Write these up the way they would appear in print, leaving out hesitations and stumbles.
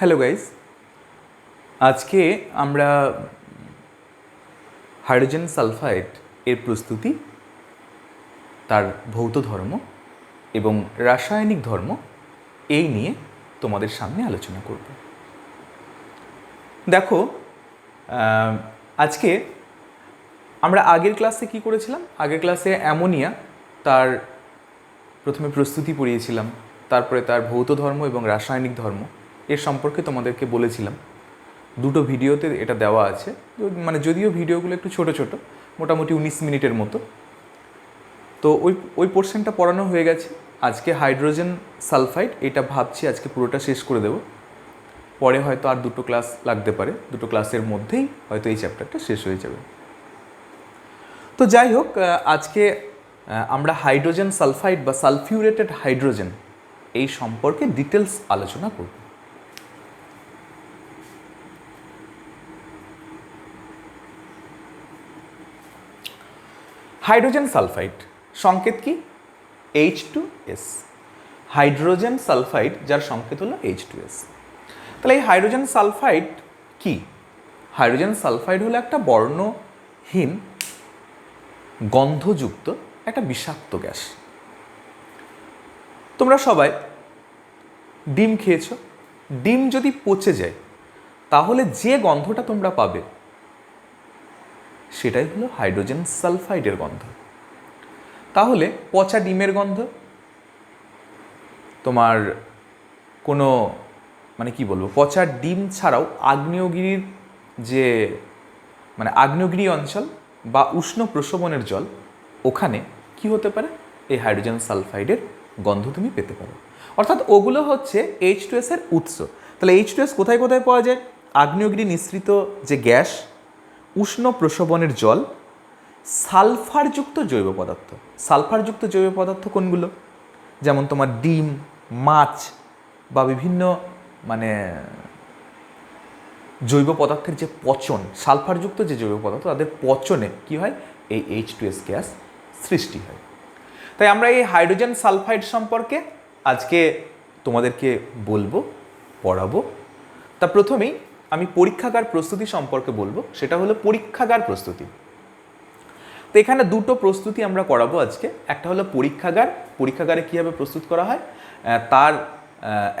Hello guys, আজকে আমরা hydrogen sulphide এর প্রস্তুতি, তার ভৌত ধর্ম এবং রাসায়নিক ধর্ম এই নিয়ে তোমাদের সামনে আলোচনা করব। দেখো, আজকে আমরা আগের ক্লাসে কি করেছিলাম? আগের ক্লাসে অ্যামোনিয়া, তার প্রথমে প্রস্তুতি পড়িয়েছিলাম, তারপরে তার ভৌত ধর্ম এবং রাসায়নিক ধর্ম এর সম্পর্কে তোমাদেরকে বলেছিলাম। দুটো ভিডিওতে এটা দেওয়া আছে, মানে যদিও ভিডিওগুলো একটু ছোট ছোট, মোটামুটি 19 মিনিটের মতো। তো ওই পোর্শনটা পড়ানো হয়ে গেছে। আজকে হাইড্রোজেন সালফাইড, এটা ভাবছি আজকে পুরোটা শেষ করে দেব। পরে হয়তো আর দুটো ক্লাস লাগতে পারে, দুটো ক্লাসের মধ্যেই হয়তো এই চ্যাপ্টারটা শেষ হয়ে যাবে। তো যাই হোক, আজকে আমরা হাইড্রোজেন সালফাইড বা সালফিউরেটেড হাইড্রোজেন এই সম্পর্কে ডিটেলস আলোচনা করব। হাইড্রোজেন সালফাইড সংকেত কি? H2S। হাইড্রোজেন সালফাইড যার সংকেত হলো H2S। তাহলে এই হাইড্রোজেন সালফাইড কি? হাইড্রোজেন সালফাইড হলো একটা বর্ণহীন গন্ধযুক্ত একটা বিষাক্ত গ্যাস। তোমরা সবাই ডিম খেয়েছো। ডিম যদি পচে যায় তাহলে যে গন্ধটা তোমরা পাবে সেটাই হলো হাইড্রোজেন সালফাইডের গন্ধ। তাহলে পচা ডিমের গন্ধ, তোমার কোনো মানে কি বলবো, পচা ডিম ছাড়াও আগ্নেয়গিরির যে আগ্নেয়গিরি অঞ্চল বা উষ্ণ প্রশোবনের জল, ওখানে কি হতে পারে? এই হাইড্রোজেন সালফাইডের গন্ধ তুমি পেতে পারো। অর্থাৎ ওগুলো হচ্ছে H2S এর উৎস। তাহলে H2S কোথায় কোথায় পাওয়া যায়? আগ্নেয়গিরি নিঃসৃত যে গ্যাস, উষ্ণ প্রশোবনের জল, সালফারযুক্ত জৈব পদার্থ। সালফারযুক্ত জৈব পদার্থ কোনগুলো? যেমন তোমার ডিম, মাছ বা বিভিন্ন জৈব পদার্থের যে পচন, সালফারযুক্ত যে জৈব পদার্থ, তাদের পচনে কি হয়? এই H2S গ্যাস সৃষ্টি হয়। তাই আমরা এই হাইড্রোজেন সালফাইড সম্পর্কে আজকে তোমাদেরকে বলবো, পড়াবো। তা প্রথমেই আমি পরীক্ষাগার প্রস্তুতি সম্পর্কে বলবো, সেটা হলো পরীক্ষাগার প্রস্তুতি। তো এখানে দুটো প্রস্তুতি আমরা করাবো আজকে। একটা হলো পরীক্ষাগার, পরীক্ষাগারে কীভাবে প্রস্তুত করা হয় তার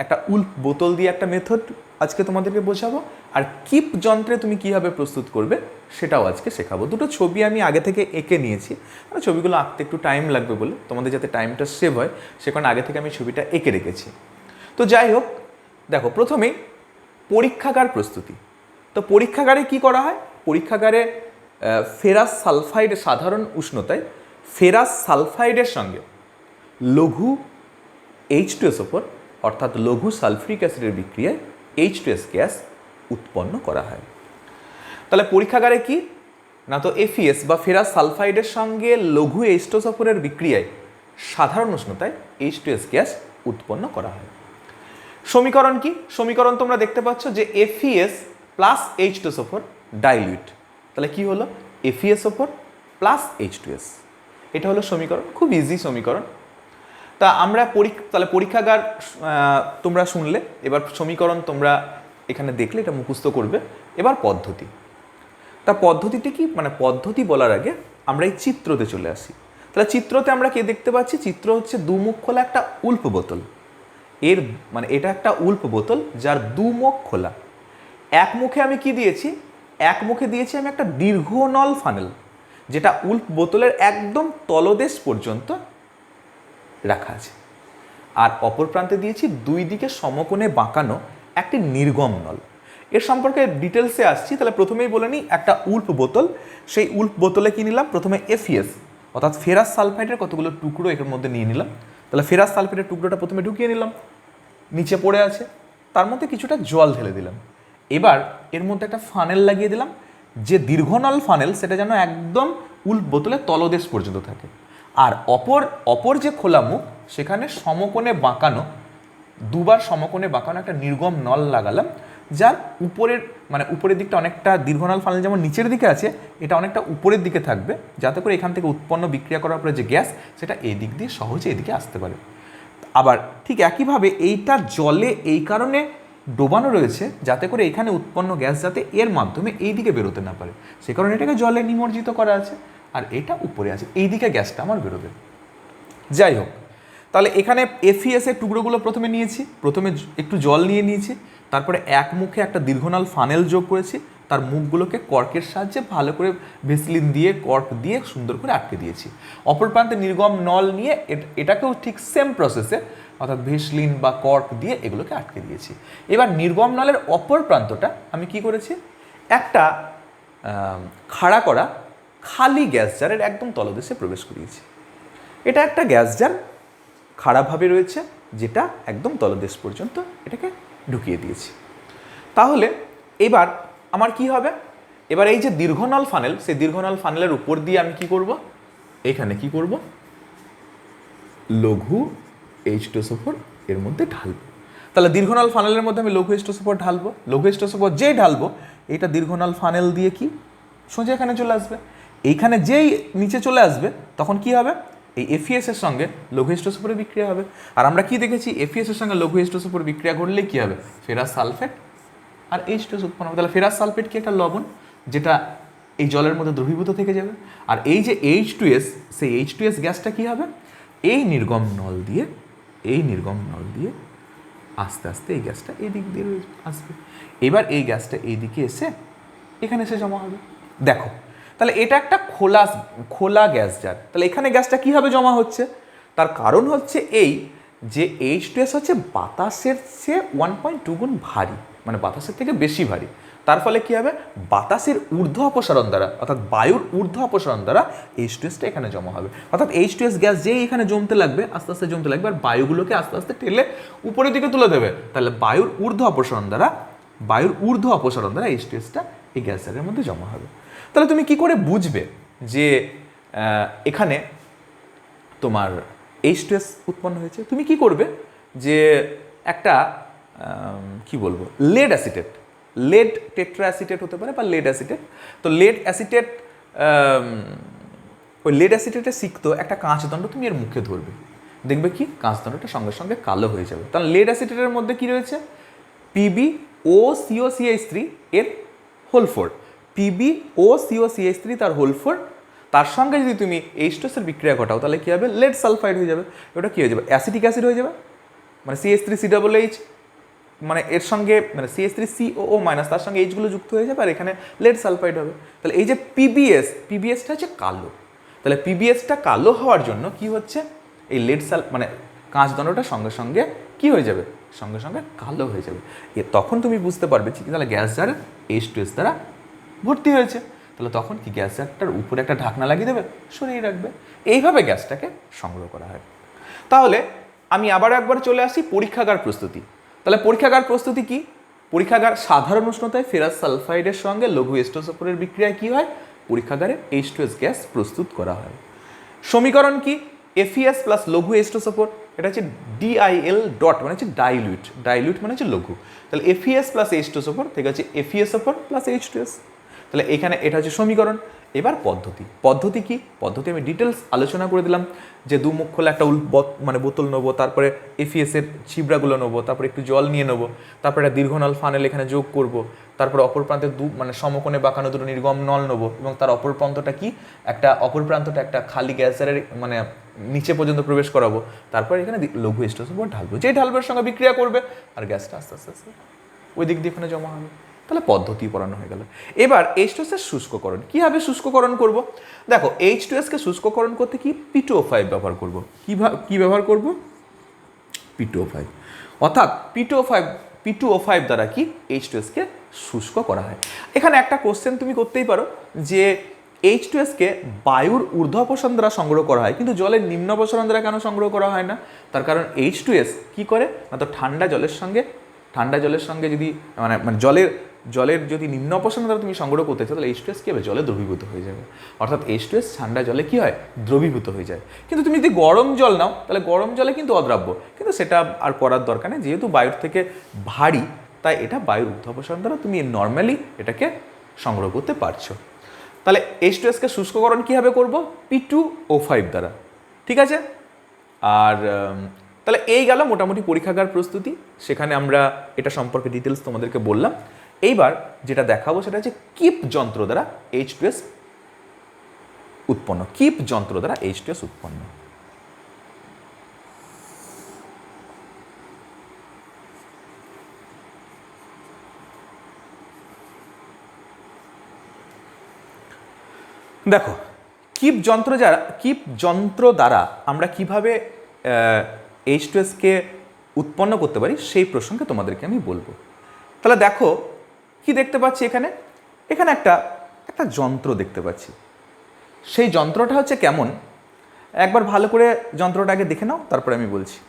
একটা উল্প বোতল দিয়ে একটা মেথড আজকে তোমাদেরকে বোঝাবো। আর কিপ যন্ত্রে তুমি কীভাবে প্রস্তুত করবে সেটাও আজকে শেখাবো। দুটো ছবি আমি আগে থেকে এঁকে নিয়েছি, মানে ছবিগুলো আঁকতে একটু টাইম লাগবে বলে, তোমাদের যাতে টাইমটা সেভ হয় সে কারণে আগে থেকে আমি ছবিটা এঁকে রেখেছি। তো যাই হোক, দেখো প্রথমেই পরীক্ষাগার প্রস্তুতি। তো পরীক্ষাগারে কি করা হয়? পরীক্ষাগারে ফেরাস সালফাইড সাধারণ উষ্ণতায় ফেরাস সালফাইডের সঙ্গে লঘু H2SO4 অর্থাৎ লঘু সালফিউরিক অ্যাসিডের বিক্রিয়ায় H2S গ্যাস উৎপন্ন করা হয়। তাহলে পরীক্ষাগারে কি না, তো FeS বা ফেরাস সালফাইডের সঙ্গে লঘু H2SO4 এর বিক্রিয়ায় সাধারণ উষ্ণতায় H2S গ্যাস উৎপন্ন করা হয়। সমীকরণ কি? সমীকরণ তোমরা দেখতে পাচ্ছ যে FeS প্লাস H2SO4 ডাইলিউট। তাহলে কি হলো? FeSO4 প্লাস H2S, এটা হলো সমীকরণ। খুব ইজি সমীকরণ। তা আমরা তাহলে পরীক্ষাগার তোমরা শুনলে, এবার সমীকরণ তোমরা এখানে দেখলে এটা মুখস্থ করবে। এবার পদ্ধতি। তা পদ্ধতিটি কি? পদ্ধতি বলার আগে আমরা এই চিত্রতে চলে আসি। তাহলে চিত্রতে আমরা কে দেখতে পাচ্ছি? চিত্র হচ্ছে দুমুখ খোলা একটা উল্প বোতল। এর এটা একটা উল্প বোতল যার দুমুখ খোলা। এক মুখে আমি কি দিয়েছি? এক মুখে দিয়েছি আমি একটা দীর্ঘ নল ফানেল, যেটা উল্প বোতলের একদম তলদেশ পর্যন্ত রাখা আছে। আর অপর প্রান্তে দিয়েছি দুই দিকে সমকোণে বাঁকানো একটি নির্গম নল। এর সম্পর্কে ডিটেলসে আসছি। তাহলে প্রথমেই বলে নিই, একটা উল্প বোতল, সেই উল্প বোতলে কি নিলাম? প্রথমে FeS অর্থাৎ ফেরাস সালফাইডের কতগুলো টুকরো এর মধ্যে নিয়ে নিলাম। তাহলে ফেরাস সালফাইডের টুকরোটা প্রথমে ঢুকিয়ে নিলাম, নিচে পড়ে আছে, তার মধ্যে কিছুটা জল ঢেলে দিলাম। এবার এর মধ্যে একটা ফানেল লাগিয়ে দিলাম, যে দীর্ঘনল ফানেল সেটা যেন একদম উল্প বোতলের তলদেশ পর্যন্ত থাকে। আর অপর যে খোলা মুখ, সেখানে সমকোণে বাঁকানো, দুবার সমকোণে বাঁকানো একটা নির্গম নল লাগালাম, যার উপরের দিকটা অনেকটা, দীর্ঘনল ফানেল যেমন নিচের দিকে আছে, এটা অনেকটা উপরের দিকে থাকবে, যাতে করে এখান থেকে উৎপন্ন বিক্রিয়া করার পরে যে গ্যাস, সেটা এই দিক দিয়ে সহজে এদিকে আসতে পারে। আবার ঠিক একইভাবে এইটা জলে এই কারণে ডোবানো রয়েছে যাতে করে এখানে উৎপন্ন গ্যাস যাতে এর মাধ্যমে এই দিকে বেরোতে না পারে, সে কারণে এটাকে জলে নিমজ্জিত করা আছে, আর এটা উপরে আছে, এই দিকে গ্যাসটা আমার বেরোবে। যাই হোক, তাহলে এখানে এফইএস এর টুকরোগুলো প্রথমে নিয়েছি, প্রথমে একটু জল নিয়ে নিয়েছি, তারপরে এক মুখে একটা দীর্ঘনাল ফানেল যোগ করেছি, তার মুখগুলোকে কর্কের সাহায্যে ভালো করে ভেসলিন দিয়ে কর্ক দিয়ে সুন্দর করে আটকে দিয়েছি। অপর প্রান্তে নির্গম নল নিয়ে এটাকেও ঠিক সেম প্রসেসে অর্থাৎ ভেসলিন বা কর্ক দিয়ে এগুলোকে আটকে দিয়েছি। এবার নির্গম নলের অপর প্রান্তটা আমি কি করেছি, একটা খাড়া করা খালি গ্যাস জারের একদম তলদেশে প্রবেশ করিয়েছি। এটা একটা গ্যাস জার খাড়াভাবে রয়েছে, যেটা একদম তলদেশ পর্যন্ত এটাকে ঢুকিয়ে দিয়েছি। তাহলে এবার আমার কি হবে, এবার এই যে দীর্ঘনল ফানেল, সেই দীর্ঘনল ফানেলের উপর দিয়ে আমি কি করব, এখানে কি করব, লঘু H2SO4 এর মধ্যে ঢালবো। তাহলে দীর্ঘনল ফানেলের মধ্যে আমি লঘু H2SO4 ঢালবো, লঘু H2SO4 যেই ঢালবো এইটা দীর্ঘনল ফানেল দিয়ে কি সোজা এখানে চলে আসবে, এইখানে যেই নিচে চলে আসবে তখন কি হবে, এই এফইএস এর সঙ্গে লঘু H2SO4 বিক্রিয়া হবে। আর আমরা কি দেখেছি, এফইএস এর সঙ্গে লঘু H2SO4 বিক্রিয়া করলে কি হবে, ফেরাস সালফেট আর H2S উৎপন্ন হবে। তাহলে ফেরাস সালফেট কি একটা লবণ, যেটা এই জলের মধ্যে দ্রবীভূত থেকে যাবে। আর এই যে H2S, সেই H2S গ্যাসটা কি হবে, এই নির্গম নল দিয়ে আস্তে আস্তে এই গ্যাসটা এই দিক দিয়ে আসবে। এবার এই গ্যাসটা এই দিকে এসে এখানে এসে জমা হবে। দেখো, তাহলে এটা একটা খোলা গ্যাস জার। তাহলে এখানে গ্যাসটা কীভাবে জমা হচ্ছে, তার কারণ হচ্ছে এই যে H2S হচ্ছে বাতাসের চেয়ে 1.2 গুণ ভারী, মানে বাতাসের থেকে বেশি ভারী। তার ফলে কি হবে, বাতাসের ঊর্ধ্ব অপসারণ দ্বারা অর্থাৎ বায়ুর ঊর্ধ্ব অপসারণ দ্বারা H2Sটা এখানে জমা হবে। অর্থাৎ H2S গ্যাস যেই এখানে জমতে লাগবে, আস্তে আস্তে জমতে লাগবে, আর বায়ুগুলোকে আস্তে আস্তে টেলে উপরের দিকে তুলে দেবে। তাহলে বায়ুর ঊর্ধ্ব অপসারণ দ্বারা H2Sটা এই গ্যাস জারের মধ্যে জমা হবে। তাহলে তুমি কি করে বুঝবে যে এখানে তোমার H2S উৎপন্ন হয়েছে? তুমি কি করবে, যে একটা কি বলবো, লেড টেট্রা অ্যাসিটেট হতে পারে বা লেড অ্যাসিটেট। তো লেড অ্যাসিটেট, ওই লেড অ্যাসিটেটে সিক্ত একটা কাঁচদণ্ড তুমি এর মুখে ধরবে, দেখবে কি কাঁচদণ্ডটা সঙ্গে সঙ্গে কালো হয়ে যাবে। তাহলে লেড অ্যাসিটেটের মধ্যে কি রয়েছে, PbOCOCH3 এর হোল 4, PbOCOCH3 তার হোল 4, তার সঙ্গে যদি তুমি H2S এর বিক্রিয়া ঘটাও তাহলে কি হবে, লেড সালফাইড হয়ে যাবে। ওটা কি হয়ে যাবে, অ্যাসিটিক অ্যাসিড হয়ে যাবে, মানে CH3COOH, মানে এর সঙ্গে মানে CH3COO মাইনাস, তার সঙ্গে এইচগুলো যুক্ত হয়ে যাবে, আর এখানে লেড সালফাইড হবে। তাহলে এই যে পিবিএসটা হচ্ছে কালো। তাহলে পিবিএসটা কালো হওয়ার জন্য কি হচ্ছে, এই মানে কাঁচদণ্ডটা সঙ্গে সঙ্গে কি হয়ে যাবে, সঙ্গে সঙ্গে কালো হয়ে যাবে। তখন তুমি বুঝতে পারবে যে তাহলে গ্যাস জার H2S দ্বারা ভর্তি হয়েছে। তাহলে তখন কি গ্যাস জারটার উপরে একটা ঢাকনা লাগিয়ে দেবে, সরিয়ে রাখবে। এইভাবে গ্যাসটাকে সংগ্রহ করা হয়। তাহলে আমি আবার একবার চলে আসি পরীক্ষাগার প্রস্তুতি। তাহলে পরীক্ষাগার প্রস্তুতি কি, পরীক্ষাগার সাধারণ উষ্ণতায় ফেরাস সালফাইডের সঙ্গে লঘু H2SO4 এর বিক্রিয়ায় কি হয়, পরীক্ষাগারে H2S গ্যাস প্রস্তুত করা হয়। সমীকরণ কি, FeS প্লাস লঘু H2SO4, এটা হচ্ছে DIL ডট মানে হচ্ছে ডাইলিউট মানে হচ্ছে লঘু। তাহলে FeS প্লাস H2SO4 থেকে হচ্ছে FeSO4 প্লাস H2S। তাহলে এখানে এটা হচ্ছে সমীকরণ। এবার পদ্ধতি কি, পদ্ধতি আমি ডিটেলস আলোচনা করে দিলাম, যে দু মুখ খোলা একটা মানে বোতল নেবো, তারপরে এফইএস এর ছিবড়াগুলো নেবো, তারপরে একটু জল নিয়ে নেবো, তারপরে একটা দীর্ঘনল ফানেল এখানে যোগ করব, তারপরে অপর প্রান্তে মানে সমকোণে বাঁকানো দুটো নির্গম নল নেবো, এবং তার অপর প্রান্তটা অপর প্রান্তটা একটা খালি গ্যাস জারের মানে নিচে পর্যন্ত প্রবেশ করাবো, তারপর এখানে লঘু H2SO4 ঢালবো, যেই ঢালবার সঙ্গে বিক্রিয়া করবে আর গ্যাসটা আস্তে আস্তে আস্তে ওই দিক দিয়ে এখানে জমা হবে। তাহলে পদ্ধতি পড়ানো হয়ে গেল। এবার H2S এর শুষ্ককরণ, কীভাবে শুষ্ককরণ করব? দেখো, H2S কে শুষ্ককরণ করতে কি P2O5 ব্যবহার করব। কি ব্যবহার করব? P2O5, অর্থাৎ P2O5 দ্বারা কি H2S কে শুষ্ক করা হয়। এখানে একটা কোশ্চেন তুমি করতেই পারো যে H2S কে বায়ুর ঊর্ধ্ব অপসারণ দ্বারা সংগ্রহ করা হয়, কিন্তু জলের নিম্ন অপসারণ দ্বারা কেন সংগ্রহ করা হয় না? তার কারণ H2S কি করে না, তো ঠান্ডা জলের সঙ্গে যদি মানে জলের যদি নিম্ন অপসারণ দ্বারা তুমি সংগ্রহ করতে চাও, তাহলে H2S কি হবে, জলে দ্রবীভূত হয়ে যাবে। অর্থাৎ H2S ঠান্ডা জলে কি হয়, দ্রবীভূত হয়ে যায়। কিন্তু তুমি যদি গরম জল নাও, তাহলে গরম জলে কিন্তু অদ্রাব্য, কিন্তু সেটা আর করার দরকার নেই, যেহেতু বায়ুর থেকে ভারী, তাই এটা বায়ুর ঊর্ধ্ব অপসারণ দ্বারা তুমি নর্মালি এটাকে সংগ্রহ করতে পারছো। তাহলে H2S কে শুষ্ককরণ কীভাবে করব? P2O5 দ্বারা, ঠিক আছে। আর তাহলে এই গেল মোটামুটি পরীক্ষাগার প্রস্তুতি, সেখানে আমরা এটা সম্পর্কে ডিটেলস তোমাদেরকে বললাম। এইবার যেটা দেখাবো সেটা হচ্ছে কিপ যন্ত্র দ্বারা H2S উৎপন্ন, কিপ যন্ত্র দ্বারা H2S উৎপন্ন। দেখো কিপ যন্ত্র দ্বারা আমরা কিভাবে H2S কে উৎপন্ন করতে পারি সেই প্রসঙ্গে তোমাদেরকে আমি বলবো। তাহলে দেখো কি দেখতে পাচ্ছি এখানে, এখানে একটা যন্ত্র দেখতে পাচ্ছি। সেই যন্ত্রটা হচ্ছে কেমন, একবার ভালো করে যন্ত্রটাকে দেখে নাও, তারপরে আমি বলছি।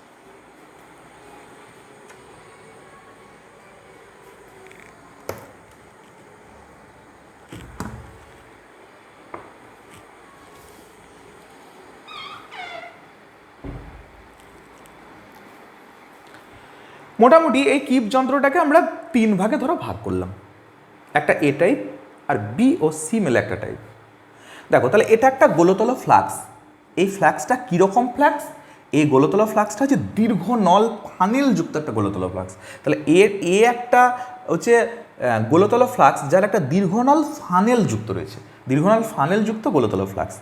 মোটামুটি এই কিপ যন্ত্রটাকে আমরা 3 ভাগে ধরো ভাগ করলাম, একটা এ টাইপ আর বি ও সি মিলে একটা টাইপ। দেখো তাহলে এটা একটা গোলতল ফ্লাক্স। এই ফ্লাক্সটা কীরকম ফ্লাক্স? এই গোলতল ফ্লাক্সটা হচ্ছে দীর্ঘ নল ফানেল যুক্ত একটা গোলতল ফ্লাক্স। তাহলে একটা হচ্ছে গোলতল ফ্লাক্স যার একটা দীর্ঘনল ফানেল যুক্ত রয়েছে, দীর্ঘনল ফানেল যুক্ত গোলতল ফ্লাক্স।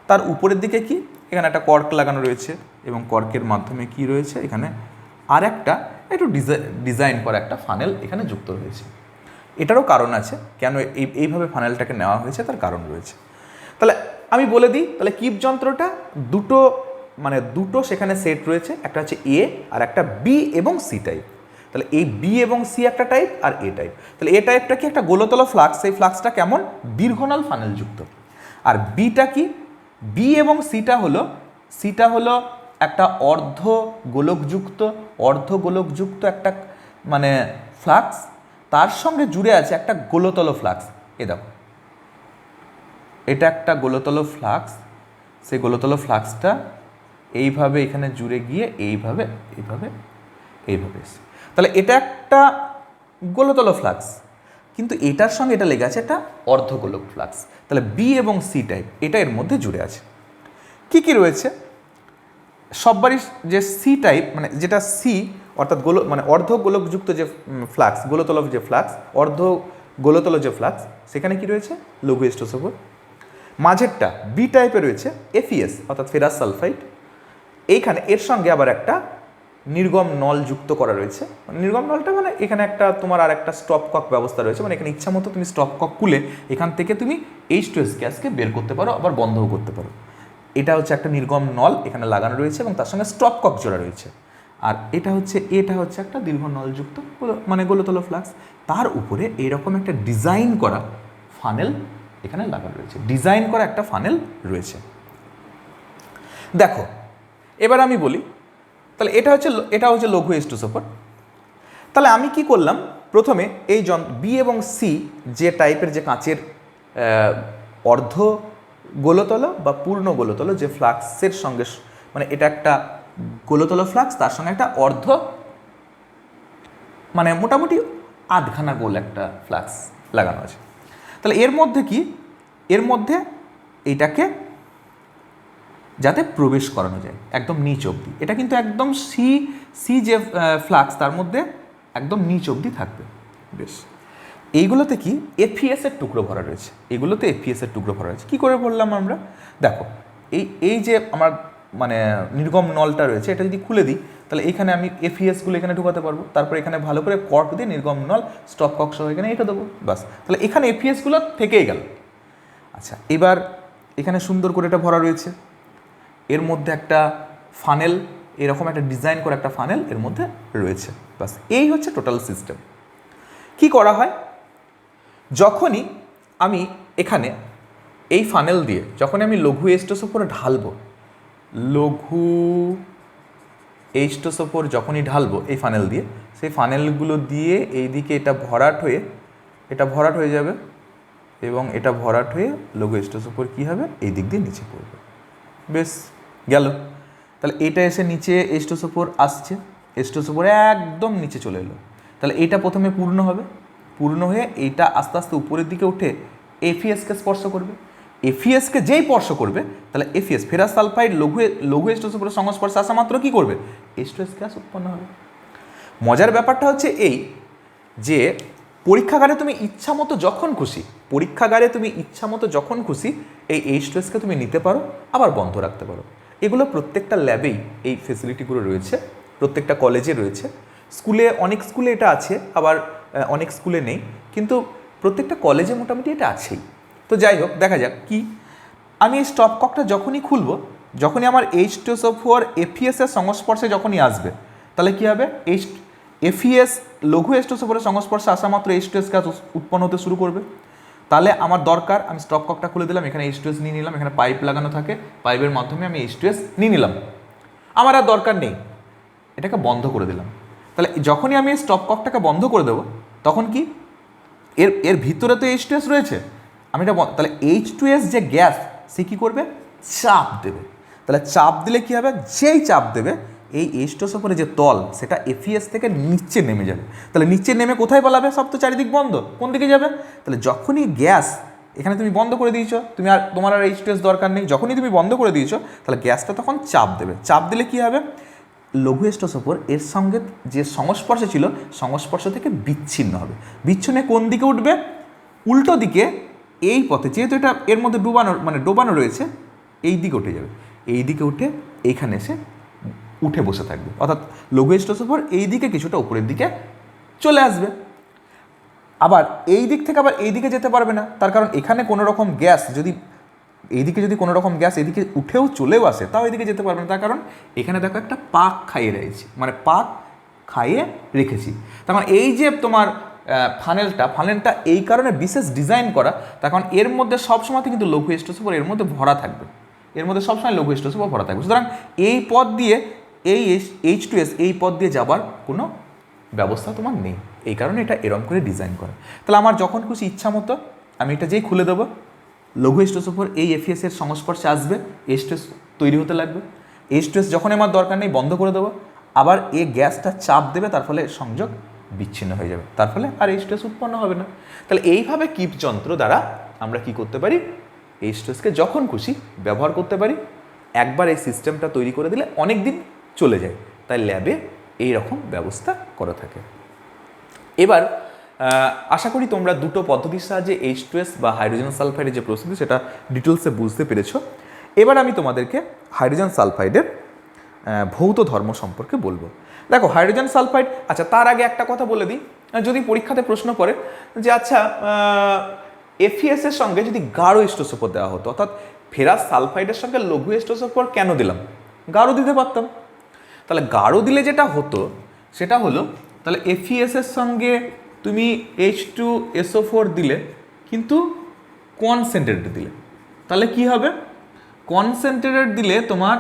তার উপরের দিকে কি এখানে একটা কর্ক লাগানো রয়েছে এবং কর্কের মাধ্যমে কি রয়েছে এখানে আর একটা একটু ডিজাইন করা একটা ফানেল এখানে যুক্ত রয়েছে। এটারও কারণ আছে, কেন এইভাবে ফানেলটাকে নেওয়া হয়েছে তার কারণ রয়েছে। তাহলে আমি বলে দিই, তাহলে কিপ যন্ত্রটা দুটো সেখানে সেট রয়েছে, একটা হচ্ছে এ আর একটা বি এবং সি টাইপ। তাহলে এই বি এবং সি একটা টাইপ আর এ টাইপ। তাহলে এ টাইপটা কি একটা গোলতল ফ্লাক্স, সেই ফ্লাক্সটা কেমন দীর্ঘনল ফানেল যুক্ত। আর বিটা কি, বি এবং সিটা হলো একটা অর্ধ গোলকযুক্ত একটা ফ্লাক্স, তার সঙ্গে জুড়ে আছে একটা গোলতল ফ্লাক্স। এ দেখো এটা একটা গোলতল ফ্লাক্স, সেই গোলতল ফ্লাক্সটা এইভাবে এখানে জুড়ে গিয়ে এইভাবে এসে, তাহলে এটা একটা গোলতল ফ্লাক্স, কিন্তু এটার সঙ্গে এটা লেগে আছে একটা অর্ধগোলক ফ্লাক্স। তাহলে বি এবং সি টাইপ এটা এর মধ্যে জুড়ে আছে। কি রয়েছে সববারই যে সি টাইপ যেটা সি অর্থাৎ অর্ধ গোলকযুক্ত যে ফ্লাক্স, অর্ধ গোলতল যে ফ্লাক্স, সেখানে কি রয়েছে লঘু এস্টোসোপর। মাঝেরটা বি টাইপে রয়েছে FeS অর্থাৎ ফেরাস সালফাইড। এইখানে এর সঙ্গে আবার একটা নির্গম নল যুক্ত করা রয়েছে। নির্গম নলটা এখানে একটা তোমার আর একটা স্টপ কক ব্যবস্থা রয়েছে, এখানে ইচ্ছা মতো তুমি স্টপ কক খুলে এখান থেকে তুমি H2S গ্যাসকে বের করতে পারো, আবার বন্ধও করতে পারো। এটা হচ্ছে একটা নির্গম নল এখানে লাগানো রয়েছে এবং তার সঙ্গে স্টপ কক জোড়া রয়েছে। আর এটা হচ্ছে একটা দীর্ঘ নলযুক্ত গোলতল ফ্লাক্স, তার উপরে এরকম একটা ডিজাইন করা ফানেল এখানে লাগানো রয়েছে, ডিজাইন করা একটা ফানেল রয়েছে। দেখো এবার আমি বলি, তাহলে এটা হচ্ছে লঘু এস্টোসোপর। তাহলে আমি কি করলাম, প্রথমে এই বি এবং সি যে টাইপের যে কাঁচের অর্ধ গোলতল বা পূর্ণ গোলতল যে ফ্লাক্সের সঙ্গে এটা একটা গোলতল ফ্লাক্স, তার সঙ্গে একটা অর্ধ মোটামুটি আধখানা গোল একটা ফ্লাক্স লাগানো আছে। তাহলে এর মধ্যে এইটাকে যাতে প্রবেশ করানো যায় একদম নিচ অবধি, এটা কিন্তু একদম সি যে ফ্লাক্স তার মধ্যে একদম নিচ অবধি থাকবে। বেশ, এইগুলোতে কি FeS এর টুকরো ভরা রয়েছে, কী করে বললাম আমরা? দেখো এই যে আমার নির্গম নলটা রয়েছে, এটা যদি খুলে দিই তাহলে এখানে আমি FeSগুলো এখানে ঢুকাতে পারবো, তারপর এখানে ভালো করে কর্ক দিয়ে নির্গম নল স্টপ কক সহ এখানে এটা দেবো, বাস। তাহলে এখানে FeSগুলো থেকেই গেল। আচ্ছা, এবার এখানে সুন্দর করে এটা ভরা রয়েছে, এর মধ্যে একটা ফানেল, এরকম একটা ডিজাইন করে একটা ফানেল এর মধ্যে রয়েছে, বাস। এই হচ্ছে টোটাল সিস্টেম। কি করা হয়, যখনই আমি এখানে এই ফানেল দিয়ে যখনই আমি লঘু এস্টোসোপর ঢালবো, যখনই ঢালবো এই ফানেল দিয়ে, সেই ফানেলগুলো দিয়ে এইদিকে এটা ভরাট হয়ে যাবে এবং এটা ভরাট হয়ে লঘু এস্টোসোপর কী হবে, এই দিক দিয়ে নিচে পড়বে। বেশ গেল। তাহলে এটা এসে নিচে এস্টোসোপর আসছে, এস্টোসোপর একদম নিচে চলে এলো। তাহলে এটা প্রথমে পূর্ণ হয়ে এইটা আস্তে আস্তে উপরের দিকে উঠে FeSকে স্পর্শ করবে। এফিএসকে যেই স্পর্শ করবে তাহলে এফিএস ফেরাস সালফাইড লঘু H2SO4 এর সংস্পর্শে আসা মাত্র কি করবে H2S গ্যাস উৎপন্ন হবে। মজার ব্যাপারটা হচ্ছে এই যে পরীক্ষাগারে তুমি ইচ্ছা মতো যখন খুশি এই H2Sকে তুমি নিতে পারো, আবার বন্ধ রাখতে পারো। এগুলো প্রত্যেকটা ল্যাবেই এই ফেসিলিটিগুলো রয়েছে, প্রত্যেকটা কলেজে রয়েছে। অনেক স্কুলে এটা আছে, আবার অনেক স্কুলে নেই, কিন্তু প্রত্যেকটা কলেজে মোটামুটি এটা আছেই। তো যাই হোক, দেখা যাক কি। আমি এই স্টপ ককটা যখনই খুলবো, যখনই আমার H2SO4 এফিএস এর সংস্পর্শে যখনই আসবে, তাহলে কি হবে এফিএস লঘু H2SO4 এর সংস্পর্শে আসা মাত্র H2S গ্যাস উৎপন্ন হতে শুরু করবে। তাহলে আমার দরকার, আমি স্টপ ককটা খুলে দিলাম, এখানে H2S নিয়ে নিলাম, এখানে পাইপ লাগানো থাকে, পাইপের মাধ্যমে আমি H2S নিয়ে নিলাম। আমার আর দরকার নেই, এটাকে বন্ধ করে দিলাম। তাহলে যখনই আমি এই স্টপ ককটাকে বন্ধ করে দেবো, তখন কি এর ভিতরে তো H2S রয়েছে, আমি এটা তাহলে H2S যে গ্যাস সে কী করবে, চাপ দেবে। তাহলে চাপ দিলে কী হবে, যেই চাপ দেবে এই H2SO4 যে তল সেটা এফিএস থেকে নিচে নেমে যাবে। তাহলে নিচে নেমে কোথায় পালাবে, সব তো চারিদিক বন্ধ, কোন দিকে যাবে? তাহলে যখনই গ্যাস এখানে তুমি বন্ধ করে দিয়েছো, তোমার আর H2S দরকার নেই, যখনই তুমি বন্ধ করে দিয়েছো তাহলে গ্যাসটা তখন চাপ দেবে। চাপ দিলে কী হবে, লঘু H2SO4 এর সঙ্গে যে সংস্পর্শে ছিল সংস্পর্শ থেকে বিচ্ছিন্ন হবে। বিচ্ছিন্ন কোন দিকে উঠবে, উল্টো দিকে, এই পথে, যেহেতু এটা এর মধ্যে ডোবানো রয়েছে, এই দিকে উঠে যাবে। এই দিকে উঠে এইখানে এসে উঠে বসে থাকবে, অর্থাৎ লঘু H2SO4 এই দিকে কিছুটা উপরের দিকে চলে আসবে। আবার এই দিক থেকে আবার এই দিকে যেতে পারবে না, তার কারণ এখানে কোনো রকম গ্যাস এইদিকে যদি কোনো রকম গ্যাস এদিকে উঠেও চলেও আসে, তাও এদিকে যেতে পারবে না, তার কারণ এখানে দেখো একটা পাক খাইয়ে রেখেছি। তার মানে এই যে তোমার ফানেলটা এই কারণে বিশেষ ডিজাইন করা, তার কারণ এর মধ্যে সবসময় কিন্তু লঘু H2SO4 এর মধ্যে ভরা থাকবে, লঘু H2SO4 ভরা থাকবে। সুতরাং এই পথ দিয়ে এই H2S এই পথ দিয়ে যাবার কোনো ব্যবস্থা তোমার নেই, এই কারণে এটা এরম করে ডিজাইন করা। তাহলে আমার যখন খুশি ইচ্ছা মতো আমি এটা যেই খুলে দেবো, লঘু H2SO4 এই এফিএস এর সংস্পর্শে আসবে, H2S তৈরি হতে লাগবে। H2S যখন আমার দরকার নেই বন্ধ করে দেবো, আবার এই গ্যাসটা চাপ দেবে, তার ফলে সংযোগ বিচ্ছিন্ন হয়ে যাবে, তার ফলে আর H2S উৎপন্ন হবে না। তাহলে এইভাবে কিপ যন্ত্র দ্বারা আমরা কি করতে পারি, H2Sকে যখন খুশি ব্যবহার করতে পারি। একবার এই সিস্টেমটা তৈরি করে দিলে অনেক দিন চলে যায়, তাই ল্যাবে এই রকম ব্যবস্থা করা থাকে। এবার আশা করি তোমরা দুটো পদ্ধতির সাহায্যে H2S বা হাইড্রোজেন সালফাইডের যে প্রস্তুতি সেটা ডিটেলসে বুঝতে পেরেছো। এবার আমি তোমাদেরকে হাইড্রোজেন সালফাইডের ভৌত ধর্ম সম্পর্কে বলবো। দেখো হাইড্রোজেন সালফাইড, আচ্ছা তার আগে একটা কথা বলে দিই, যদি পরীক্ষাতে প্রশ্ন করে যে আচ্ছা এফিএস এর সঙ্গে যদি গাঢ় H2SO4 দেওয়া হতো, অর্থাৎ ফেরাস সালফাইডের সঙ্গে লঘু H2SO4 কেন দিলাম, গাঢ় দিতে পারতাম। তাহলে গাঢ় দিলে যেটা হতো সেটা হলো, তাহলে এফিএস এর সঙ্গে তুমি H2SO4 দিলে, কিন্তু কনসেন্ট্রেটেড দিলে, তাহলে কি হবে, কনসেন্ট্রেটেড দিলে তোমার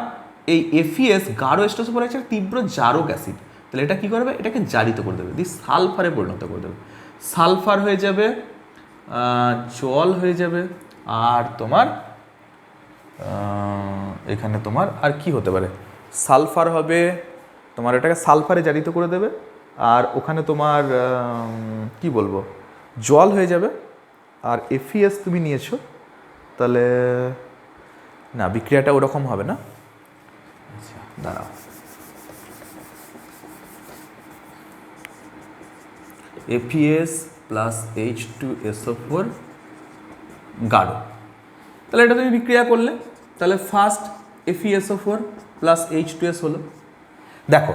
এই এফিএস গাঢ় H2SO4 আছে তীব্র জারক অ্যাসিড, তাহলে এটা কি করবে, এটাকে জারিত করে দেবে, দিয়ে সালফারে পরিণত করে দেবে। সালফার হয়ে যাবে, জল হয়ে যাবে, আর তোমার এখানে তোমার আর কি হতে পারে, সালফার হবে তোমার, এটাকে সালফারে জারিত করে দেবে, আর ওখানে তোমার কি বলবো, জল হয়ে যাবে। আর এফিএস তুমি নিয়েছো, তাহলে না, বিক্রিয়াটা ওরকম হবে না। আচ্ছা দাঁড়াও, এফিএস প্লাস H2SO4 গাঢ়, তাহলে এটা তুমি বিক্রিয়া করলে, তাহলে ফার্স্ট FeSO4 প্লাস H2S হলো। দেখো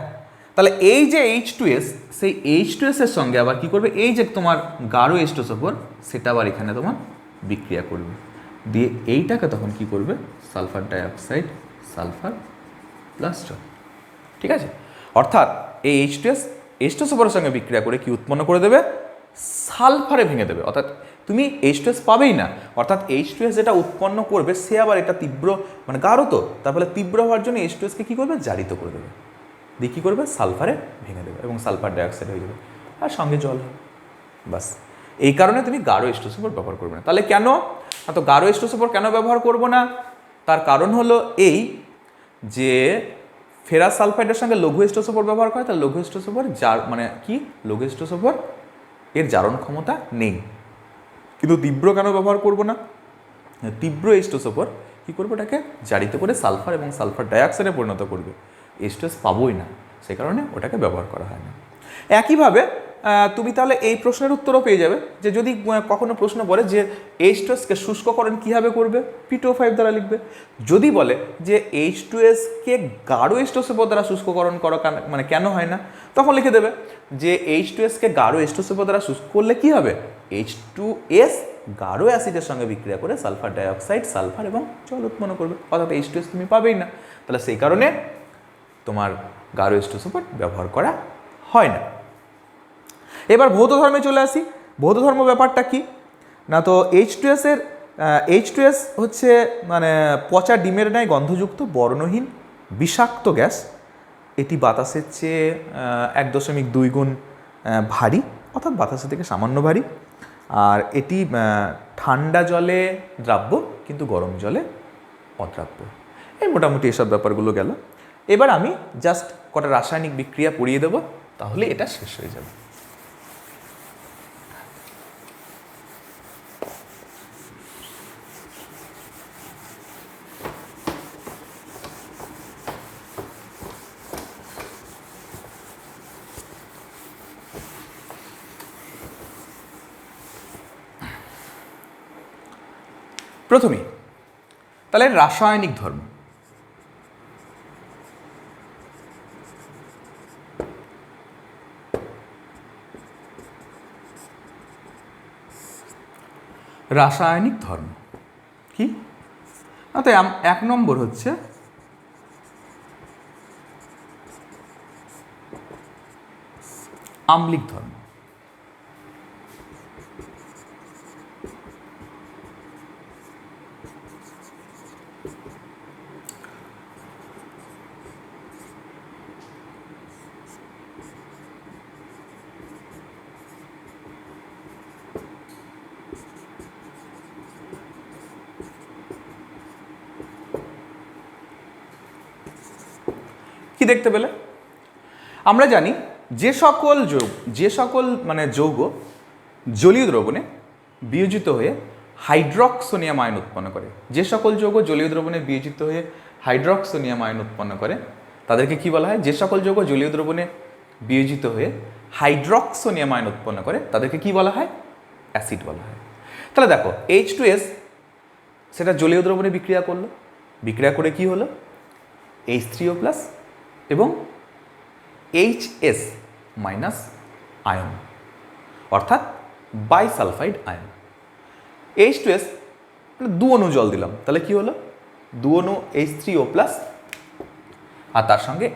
তাহলে এই যে H2S, সেই H2S এর সঙ্গে আবার কি করবে, এই যে তোমার গাঢ় H2SO4 সেটা আবার এখানে তোমার বিক্রিয়া করবে, দিয়ে এইটাকে তখন কি করবে, সালফার ডাইঅক্সাইড, সালফার প্লাস জল। ঠিক আছে, অর্থাৎ এই H2SO4 এর সঙ্গে বিক্রিয়া করে কি উৎপন্ন করে দেবে, সালফারে ভেঙে দেবে, অর্থাৎ তুমি H2S পাবেই না। অর্থাৎ H2S যেটা উৎপন্ন করবে সে আবার এটা তীব্র গাঢ়, তো তার ফলে তীব্র হওয়ার জন্য H2Sকে কী করবে, জারিত করে দেবে, দিয়ে কী করবে, সালফারে ভেঙে দেবে এবং সালফার ডাইঅক্সাইড হয়ে যাবে, আর সঙ্গে জল হবে, বাস। এই কারণে তুমি গাঢ় H2SO4 ব্যবহার করবে না। তাহলে কেন, তো গাঢ় H2SO4 কেন ব্যবহার করব না, তার কারণ হলো এই যে ফেরাস সালফাইডের সঙ্গে লঘু H2SO4 ব্যবহার করে, তার লঘু H2SO4 লঘু H2SO4 এর জারণ ক্ষমতা নেই। কিন্তু তীব্র কেন ব্যবহার করব না, তীব্র H2S ওপর কী করবে, ওটাকে জারিত করে সালফার এবং সালফার ডাইঅক্সাইডে পরিণত করবে। H2S পাবোই না, সেই কারণে ওটাকে ব্যবহার করা হয় না। একইভাবে তুমি তাহলে এই প্রশ্নের উত্তরও পেয়ে যাবে যে যদি কখনো প্রশ্ন বলে যে H2S-কে শুষ্ককরণ কীভাবে করবে, P2O5 দ্বারা লিখবে। যদি বলে যে H2S-কে গাঢ় H2S দ্বারা শুষ্ককরণ করা মানে কেন হয় না, তখন লিখে দেবে যে H2S-কে গাঢ় H2S দ্বারা শুষ্ক করলে কী হবে, H2S গাঢ় অ্যাসিডের সঙ্গে বিক্রিয়া করে সালফার ডাইঅক্সাইড, সালফার এবং জল উৎপন্ন করবে, অর্থাৎ H2S তুমি পাবেই না। তাহলে সেই কারণে তোমার গাঢ় H2S ব্যবহার করা হয় না। এবার ভৌত ধর্মে চলে আসি। ভৌত ধর্ম ব্যাপারটা কি না, তো H2S হচ্ছে মানে পচা ডিমের ন্যায় গন্ধযুক্ত বর্ণহীন বিষাক্ত গ্যাস। এটি বাতাসের চেয়ে 1.2 গুণ ভারী, অর্থাৎ বাতাসের থেকে সামান্য ভারী। আর এটি ঠান্ডা জলে দ্রাব্য কিন্তু গরম জলে অদ্রাব্য। এই মোটামুটি এসব ব্যাপারগুলো গেল। এবার আমি জাস্ট কটা রাসায়নিক বিক্রিয়া পড়িয়ে দেবো, তাহলে এটা শেষ হয়ে যাবে। প্রথমে তাহলে রাসায়নিক ধর্ম। রাসায়নিক ধর্ম কি, অর্থাৎ 1 নম্বর হচ্ছে আম্লিক ধর্ম। কি দেখতে পেলে, আমরা জানি যে সকল মানে যৌগ জলীয় দ্রবণে বিয়োজিত হয়ে হাইড্রক্সোনিয়াম আয়ন উৎপন্ন করে, যে সকল যৌগ জলীয় দ্রবণে বিয়োজিত হয়ে হাইড্রক্সোনিয়াম আয়ন উৎপন্ন করে তাদেরকে কি বলা হয়, যে সকল যৌগ জলীয় দ্রবণে বিয়োজিত হয়ে হাইড্রক্সোনিয়াম আয়ন উৎপন্ন করে তাদেরকে কি বলা হয়, অ্যাসিড বলা হয়। তাহলে দেখো H2S সেটা জলীয় দ্রবণে বিক্রিয়া করলো, বিক্রিয়া করে কি হলো, H3O+ এবং HS- আয়ন, অর্থাৎ বাইসালফাইড আয়ন। H2S দু অণু জল দিলাম, তাহলে কি হলো, দু অণু H3O+ আর তার সঙ্গে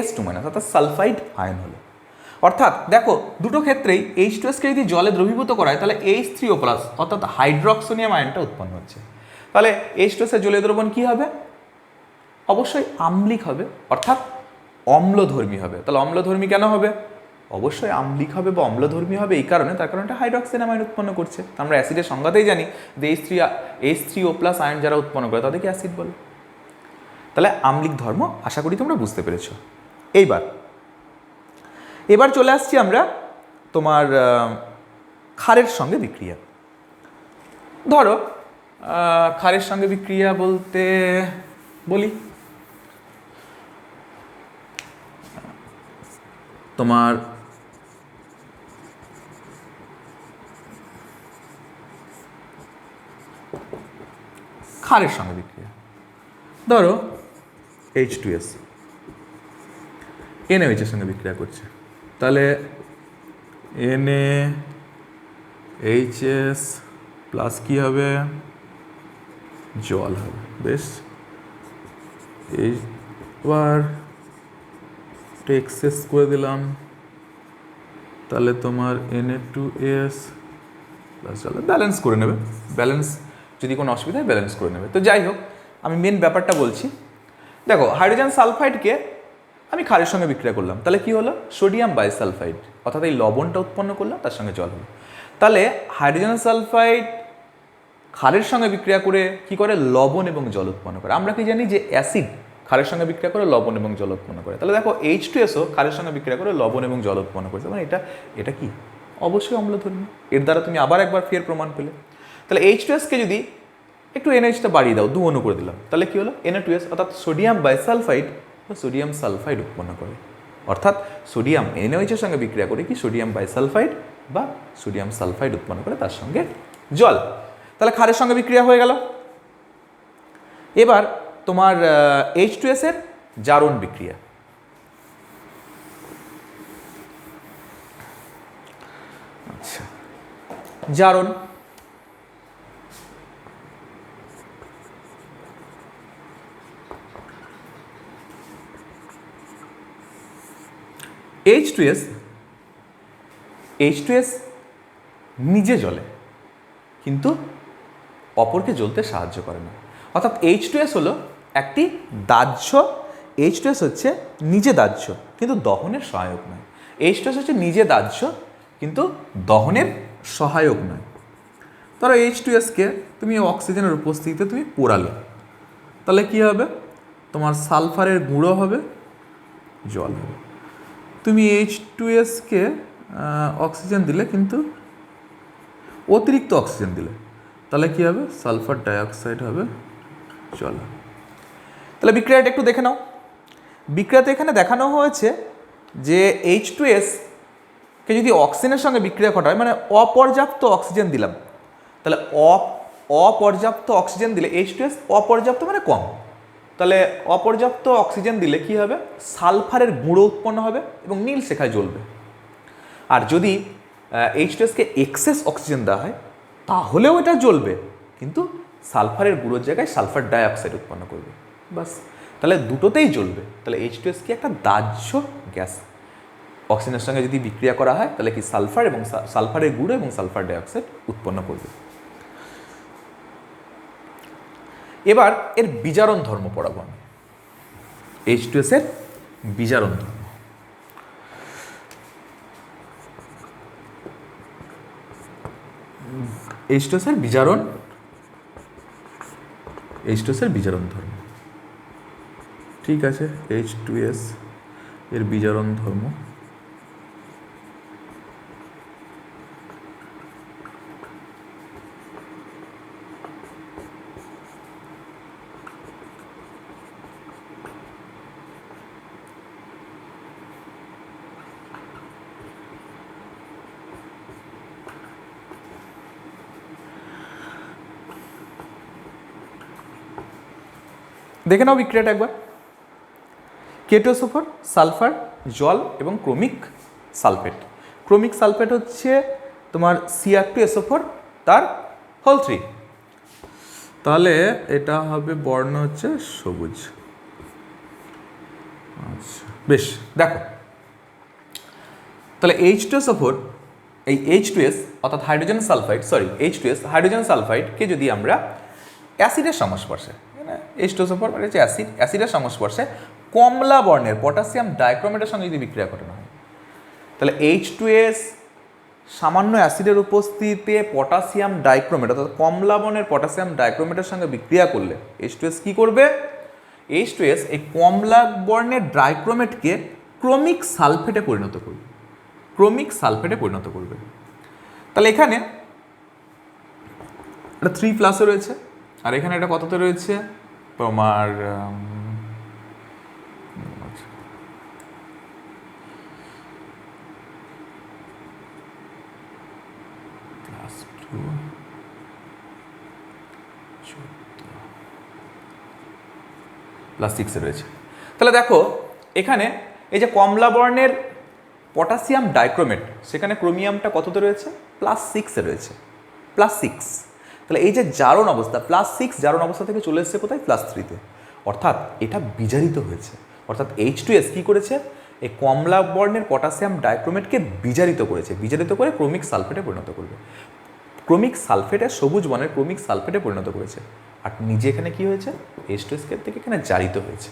S2- অর্থাৎ সালফাইড আয়ন হলো। অর্থাৎ দেখো দুটো ক্ষেত্রেই H2S-কে যদি জলে দ্রবীভূত করা হয় তাহলে H3O+ অর্থাৎ হাইড্রক্সোনিয়াম আয়নটা উৎপন্ন হচ্ছে। তাহলে H2S-এর জলীয় দ্রবণ কি হবে, অবশ্যই আম্লিক হবে, অর্থাৎ অম্লধর্মী হবে। তাহলে অম্লধর্মী কেন হবে, অবশ্যই আম্লিক হবে বা অম্লধর্মী হবে এই কারণে, তার কারণে এটা হাইড্রক্সোনিয়াম আয়ন উৎপন্ন করছে। আমরা অ্যাসিডের সংজ্ঞাতেই জানি যে H3O+ আয়ন যারা উৎপন্ন করে তাদেরকে অ্যাসিড বলে। তাহলে আম্লিক ধর্ম আশা করি তোমরা বুঝতে পেরেছো। এবার চলে আসছি আমরা তোমার ক্ষারের সঙ্গে বিক্রিয়া। ধরো ক্ষারের সঙ্গে বিক্রিয়া বলতে বলি তোমার ক্ষারের সঙ্গে বিক্রিয়া, ধরো H2S NaOH এর সঙ্গে বিক্রিয়া করছে, তাহলে NaHS প্লাস কি হবে, জল হবে। বেশ, এইবার এক্সেস করে দিলাম, তাহলে তোমার Na2S প্লাস জল ব্যালেন্স করে নেবে, ব্যালেন্স যদি কোনো অসুবিধা হয় ব্যালেন্স করে নেবে। তো যাই হোক, আমি মেন ব্যাপারটা বলছি। দেখো হাইড্রোজেন সালফাইডকে আমি ক্ষারের সঙ্গে বিক্রিয়া করলাম, তাহলে কি হলো, সোডিয়াম বাইসালফাইড, অর্থাৎ এই লবণটা উৎপন্ন করলাম, তার সঙ্গে জল হলো। তাহলে হাইড্রোজেন সালফাইড ক্ষারের সঙ্গে বিক্রিয়া করে কি করে, লবণ এবং জল উৎপন্ন করে। আমরা কি জানি যে অ্যাসিড ক্ষারের সঙ্গে বিক্রিয়া করে লবণ এবং জল উৎপন্ন করে। তাহলে দেখো H2Sও ক্ষারের সঙ্গে বিক্রিয়া করে লবণ এবং জল উৎপন্ন করছে, মানে এটা কি অবশ্যই অম্লধর্মী। এর দ্বারা তুমি আবার একবার ফের প্রমাণ পেলে। তাহলে H2Sকে যদি একটু এনএইচটা বাড়িয়ে দাও, 2 অণু করে দিলাম, তাহলে কি হলো Na2S, অর্থাৎ সোডিয়াম বাইসালফাইড বা সোডিয়াম সালফাইড উৎপন্ন করে। অর্থাৎ সোডিয়াম NaOH-এর সঙ্গে বিক্রিয়া করে কি সোডিয়াম বাইসালফাইড বা সোডিয়াম সালফাইড উৎপন্ন করে, তার সঙ্গে জল। তাহলে ক্ষারের সঙ্গে বিক্রিয়া হয়ে গেল। এবার তোমার H2S এর জারণ বিক্রিয়া। আচ্ছা, জারণ H2S নিজে জ্বলে কিন্তু অপরকে জ্বলতে সাহায্য করে না। অর্থাৎ H2S হলো একটি দাহ্য, H2S হচ্ছে নিজে দাহ্য কিন্তু দহনের সহায়ক নয়। H2S হচ্ছে নিজে দাহ্য কিন্তু দহনের সহায়ক নয়। ধরো H2S-কে তুমি অক্সিজেনের উপস্থিতিতে তুমি পোড়ালে, তাহলে কি হবে, তোমার সালফারের গুঁড়ো হবে, জল হবে। তুমি H2S-কে অক্সিজেন দিলে কিন্তু অতিরিক্ত অক্সিজেন দিলে, তাহলে কি হবে, সালফার ডাইঅক্সাইড হবে, জল হবে। তাহলে বিক্রিয়াটা একটু দেখে নাও। বিক্রিয়াতে এখানে দেখানো হয়েছে যে H2S-কে যদি অক্সিজেনের সঙ্গে বিক্রিয়া ঘটায়, মানে অপর্যাপ্ত অক্সিজেন দিলাম, তাহলে অপর্যাপ্ত অক্সিজেন দিলে H2S অপর্যাপ্ত মানে কম, তাহলে অপর্যাপ্ত অক্সিজেন দিলে কি হবে, সালফারের গুঁড়ো উৎপন্ন হবে এবং নীল শেখায় জ্বলবে। আর যদি H2S-কে এক্সেস অক্সিজেন দেওয়া হয় তাহলেও এটা জ্বলবে, কিন্তু সালফারের গুঁড়োর জায়গায় সালফার ডাইঅক্সাইড উৎপন্ন করবে, বাস। তাহলে দুটোতেই জ্বলবে। তাহলে H2S কি একটা দাহ্য গ্যাস, অক্সিজেনের সঙ্গে যদি বিক্রিয়া করা হয় তাহলে কি সালফার এবং সালফারের গুঁড়ো এবং সালফার ডাইঅক্সাইড উৎপন্ন করবে। এবার এর বিজারণ ধর্ম পড়াবো আমি। H2S এর বিজারণ ধর্ম। H2S এর বিজারণ, H2S এর বিজারণ ধর্ম, ঠিক আছে। H2S এর বিজারণ ধর্ম। দেখে নাও বিক্রিয়াটা একবার। K2SO4, সালফার, জল এবং ক্রোমিক সালফেট। ক্রোমিক সালফেট হচ্ছে তোমার Cr2SO4 তার হোল 3, তাহলে এটা হবে বর্ণ হচ্ছে সবুজ। আচ্ছা বেশ, দেখো তাহলে H2SO4 এই H2S অর্থাৎ হাইড্রোজেন সালফাইড, H2S হাইড্রোজেন সালফাইডকে যদি আমরা অ্যাসিডের সংস্পর্শে, H2SO4 মানে হচ্ছে অ্যাসিড, অ্যাসিডের সংস্পর্শে কমলা বর্ণের পটাশিয়াম ডাইক্রোমেটের সঙ্গে যদি বিক্রিয়া করানো হয়, তাহলে H2S সামান্য অ্যাসিডের উপস্থিতিতে পটাশিয়াম ডাইক্রোমেট অর্থাৎ কমলা বর্ণের পটাশিয়াম ডাইক্রোমেটের সঙ্গে বিক্রিয়া করলে H2S কি করবে, H2S এই কমলা বর্ণের ডাইক্রোমেটকে ক্রোমিক সালফেটে পরিণত করবে, ক্রোমিক সালফেটে পরিণত করবে। তাহলে এখানে এটা 3+ রয়েছে আর এখানে এটা কততে রয়েছে তোমার +6 রয়েছে। তাহলে দেখো এখানে এই যে কমলা বর্ণের পটাশিয়াম ডাইক্রোমেট, সেখানে ক্রোমিয়ামটা কততে রয়েছে, +6 রয়েছে, +6। তাহলে এই যে জারণ অবস্থা, +6 জারণ অবস্থা থেকে চলে এসেছে কোথায়, +3-তে, অর্থাৎ এটা বিজারিত হয়েছে। অর্থাৎ H2S কি করেছে, এই কমলা বর্ণের পটাশিয়াম ডাইক্রোমেটকে বিজারিত করেছে, বিজারিত করে ক্রোমিক সালফেটে পরিণত করবে, ক্রোমিক সালফেটে সবুজ বর্ণের ক্রোমিক সালফেটে পরিণত করেছে। আর নিজে এখানে কি হয়েছে, H2S থেকে এখানে জারিত হয়েছে,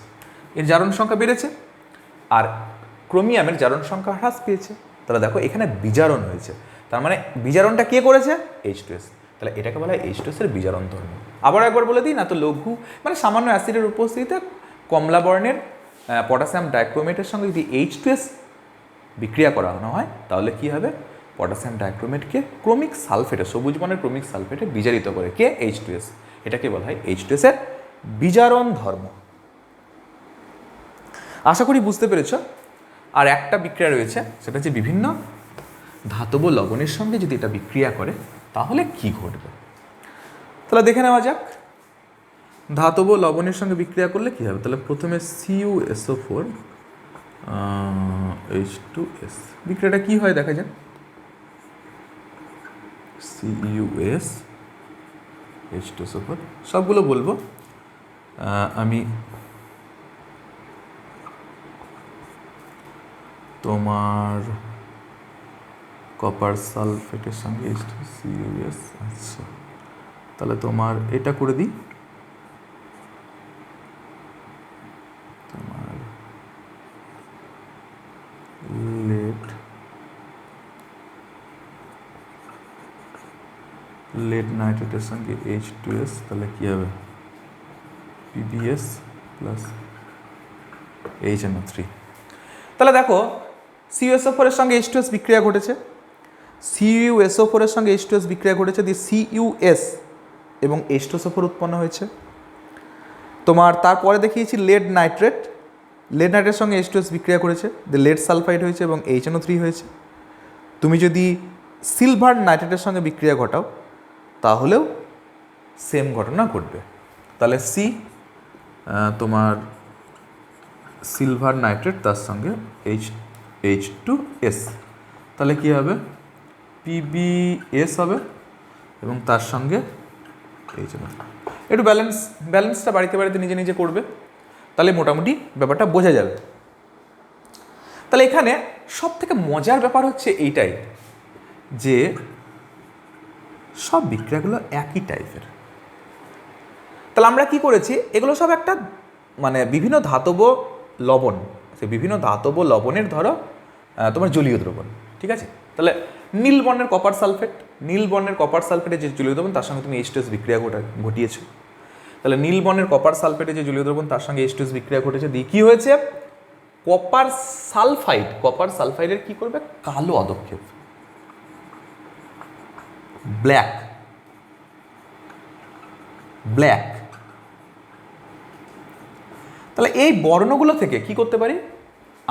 এর জারণ সংখ্যা বেড়েছে আর ক্রোমিয়ামের জারণ সংখ্যা হ্রাস পেয়েছে। তাহলে দেখো এখানে বিজারণ হয়েছে, তার মানে বিজারণটা কে করেছে, H2S। তাহলে এটাকে বলা হয় H2S এর বিজারণ ধর্ম। আবার একবার বলে দিই না, তো লঘু মানে সামান্য অ্যাসিডের উপস্থিতিতে কমলা বর্ণের পটাশিয়াম ডাইক্রোমেটের সঙ্গে যদি H2S বিক্রিয়া করানো হয় তাহলে কি হবে, পটাশিয়াম ডাইক্রোমেটকে ক্রোমিক সালফেটে, সবুজ বর্ণের ক্রোমিক সালফেটে বিজারিত করে কে, H2S। এটাকে বলা হয় H2S এর বিজারণ ধর্ম। আশা করি বুঝতে পেরেছ। আর একটা বিক্রিয়া রয়েছে, সেটা হচ্ছে বিভিন্ন ধাতব লবণের সঙ্গে যদি এটা বিক্রিয়া করে তাহলে কি ঘটবে। তাহলে দেখে নেওয়া যাক ধাতব লবণের সঙ্গে বিক্রিয়া করলে কি হবে। তাহলে প্রথমে CuSO4 H2S বিক্রিয়াটা কি হয় দেখা যাক। CuS H2SO4 সবগুলো বলবো আমি। তোমার কপার সালফেটের সঙ্গে H2CuS, আচ্ছা তাহলে তোমার এটা করে দিই, তোমার লেড নাইট্রেটের সঙ্গে H2S, তাহলে কি হবে PbS প্লাস HNO3। তাহলে দেখো CuSO4 এর সঙ্গে H2S বিক্রিয়া ঘটেছে, CuSO4 এর সঙ্গে H2S বিক্রিয়া ঘটেছে, দিয়ে CuS এবং H2SO4 উৎপন্ন হয়েছে। তোমার তারপরে দেখিয়েছি লেড নাইট্রেটের সঙ্গে H2S বিক্রিয়া করেছে, দিয়ে লেড সালফাইড হয়েছে এবং HNO3 হয়েছে। তুমি যদি সিলভার নাইট্রেটের সঙ্গে বিক্রিয়া ঘটাও তাহলেও সেম ঘটনা ঘটবে। তাহলে তোমার সিলভার নাইট্রেট তার সঙ্গে H2S, তাহলে কি হবে PbS হবে এবং তার সঙ্গে HNO3। একটু ব্যালেন্সটা বাড়িতে নিজে নিজে করবে, তাহলে মোটামুটি ব্যাপারটা বোঝা যাবে। তাহলে এখানে সব থেকে মজার ব্যাপার হচ্ছে এইটাই যে সব বিক্রিয়াগুলো একই টাইপের। তাহলে আমরা কি করেছি, এগুলো সব একটা মানে বিভিন্ন ধাতব লবণ, বিভিন্ন ধাতব লবণের ধরো তোমার জলীয় দ্রবণ, ঠিক আছে। তাহলে নীল বর্ণের কপার সালফেটের যে জলীয় দ্রবণ তার সঙ্গে তুমি H2S বিক্রিয়া ঘটিয়েছো। তাহলে নীল বর্ণের কপার সালফেটের যে জলীয় দ্রবণ তার সঙ্গে H2S বিক্রিয়া ঘটেছে, দিয়ে কি হয়েছে কপার সালফাইডের কি করবে কালো অধক্ষেপ, ব্ল্যাক। তাহলে এই বর্ণগুলো থেকে কি করতে পারি